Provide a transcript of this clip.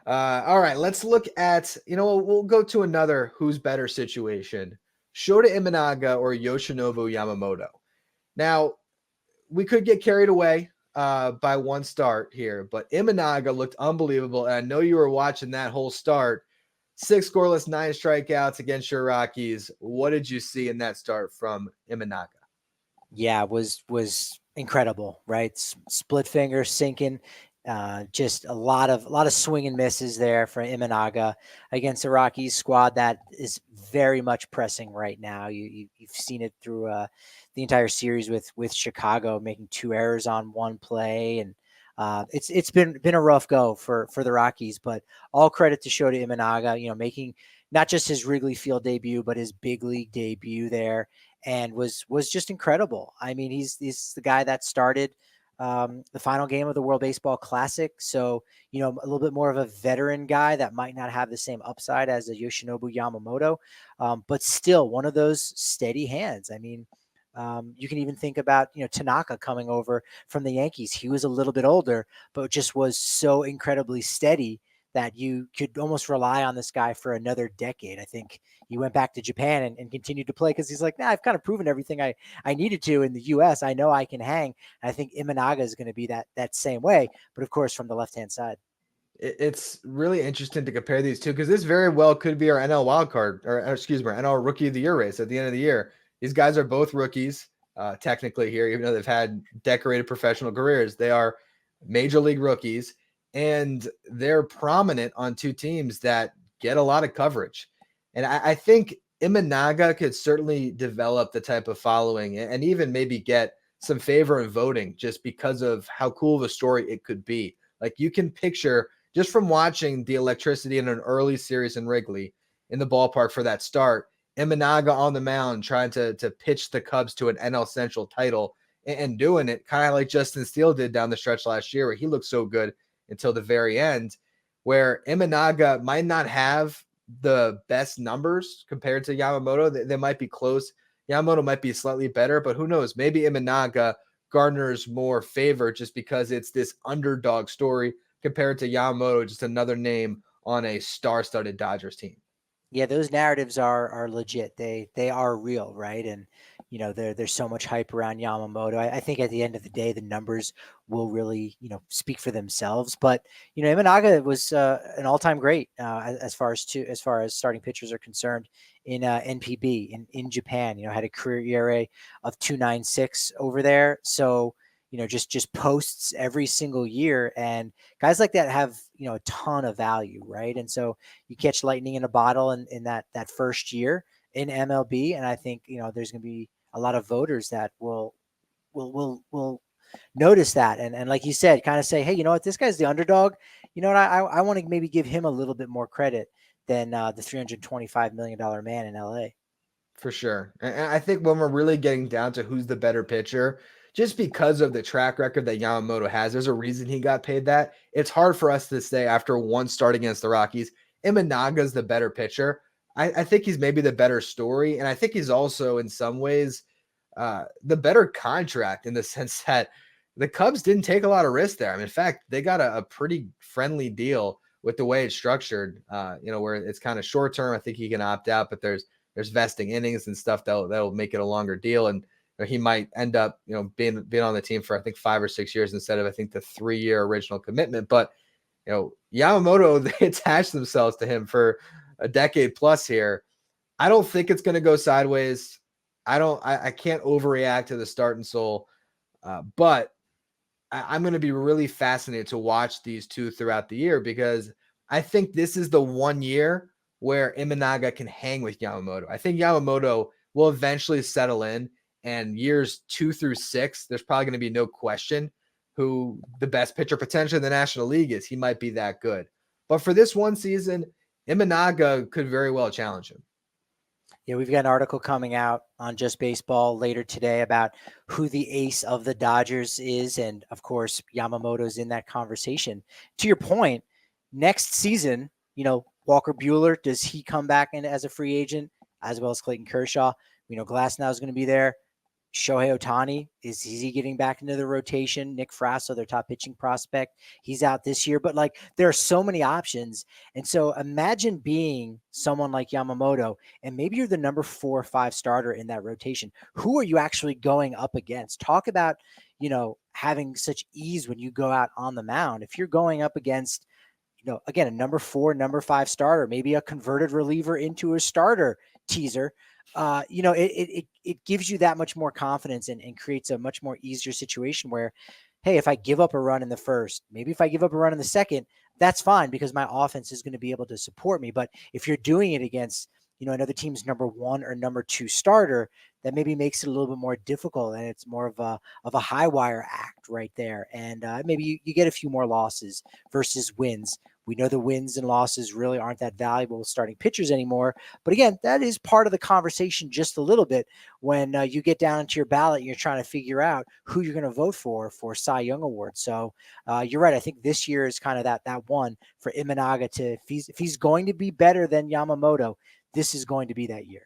All right, let's look at, we'll go to another who's better situation. Shota Imanaga or Yoshinobu Yamamoto. Now, we could get carried away by one start here, but Imanaga looked unbelievable. And I know you were watching that whole start. 6 scoreless, 9 strikeouts against your Rockies. What did you see in that start from Imanaga? Yeah, was incredible, right? Split finger sinking, just a lot of swing and misses there for Imanaga against the Rockies squad that is very much pressing right now. You've seen it through the entire series with Chicago making 2 errors on one play, and it's been a rough go for the Rockies. But all credit to Shota Imanaga, making not just his Wrigley Field debut, but his big league debut there, and was just incredible. I mean, he's the guy that started the final game of the World Baseball Classic, so a little bit more of a veteran guy that might not have the same upside as a Yoshinobu Yamamoto, but still one of those steady hands. I mean, you can even think about Tanaka coming over from the Yankees. He was a little bit older, but just was so incredibly steady that you could almost rely on this guy for another decade. I think he went back to Japan and continued to play because he's like, I've kind of proven everything I needed to in the U.S. I know I can hang. And I think Imanaga is going to be that same way, but of course from the left-hand side. It's really interesting to compare these two because this very well could be our NL wildcard, or excuse me, our NL Rookie of the Year race at the end of the year. These guys are both rookies, technically here, even though they've had decorated professional careers. They are major league rookies, and they're prominent on two teams that get a lot of coverage. And I think Imanaga could certainly develop the type of following and even maybe get some favor in voting just because of how cool of a story it could be. Like you can picture just from watching the electricity in an early series in Wrigley in the ballpark for that start, Imanaga on the mound trying to pitch the Cubs to an NL Central title and doing it kind of like Justin Steele did down the stretch last year where he looked so good until the very end, where Imanaga might not have the best numbers compared to Yamamoto. They might be close. Yamamoto might be slightly better, but who knows? Maybe Imanaga garners more favor just because it's this underdog story compared to Yamamoto, just another name on a star-studded Dodgers team. Yeah, those narratives are legit. They are real, right? And there's so much hype around Yamamoto. I think at the end of the day, the numbers will really speak for themselves. But Imanaga was an all-time great as far as starting pitchers are concerned in NPB in Japan. Had a career ERA of 2.96 over there. So just posts every single year, and guys like that have a ton of value, right? And so you catch lightning in a bottle in that first year in MLB, and I think there's going to be a lot of voters that will notice that, and like you said, kind of say, hey, you know what, this guy's the underdog. You know what, I want to maybe give him a little bit more credit than the $325 million man in LA. For sure. And I think when we're really getting down to who's the better pitcher, just because of the track record that Yamamoto has, there's a reason he got paid that. It's hard for us to say after one start against the Rockies, Imanaga's the better pitcher. I think he's maybe the better story. And I think he's also, in some ways, the better contract in the sense that the Cubs didn't take a lot of risk there. I mean, in fact, they got a pretty friendly deal with the way it's structured, where it's kind of short term. I think he can opt out, but there's vesting innings and stuff that'll make it a longer deal. And he might end up, being on the team for, I think, 5 or 6 years instead of, I think, the 3-year original commitment. But, Yamamoto, they attached themselves to him for a decade plus here. I don't think it's going to go sideways. I can't overreact to the start and soul, but I'm going to be really fascinated to watch these two throughout the year because I think this is the one year where Imanaga can hang with Yamamoto. I think Yamamoto will eventually settle in, and years 2 through 6, there's probably going to be no question who the best pitcher potentially in the National League is. He might be that good. But for this one season, Imanaga could very well challenge him. Yeah, we've got an article coming out on Just Baseball later today about who the ace of the Dodgers is. And of course, Yamamoto's in that conversation. To your point, next season, Walker Buehler, does he come back in as a free agent as well as Clayton Kershaw? We know Glasnow is going to be there. Shohei Ohtani, is he getting back into the rotation? Nick Frasso, their top pitching prospect, he's out this year. But like, there are so many options. And so imagine being someone like Yamamoto, and maybe you're the number 4 or 5 starter in that rotation. Who are you actually going up against? Talk about, having such ease when you go out on the mound. If you're going up against, again, a number 4, number 5 starter, maybe a converted reliever into a starter teaser, it gives you that much more confidence, and creates a much more easier situation where, hey, if I give up a run in the first, maybe if I give up a run in the second, that's fine because my offense is going to be able to support me. But if you're doing it against, another team's number 1 or number 2 starter, that maybe makes it a little bit more difficult, and it's more of a high wire act right there. And maybe you get a few more losses versus wins. We know the wins and losses really aren't that valuable with starting pitchers anymore. But again, that is part of the conversation just a little bit when you get down into your ballot and you're trying to figure out who you're going to vote for Cy Young Award. So you're right. I think this year is kind of that one for Imanaga to, if he's going to be better than Yamamoto, this is going to be that year.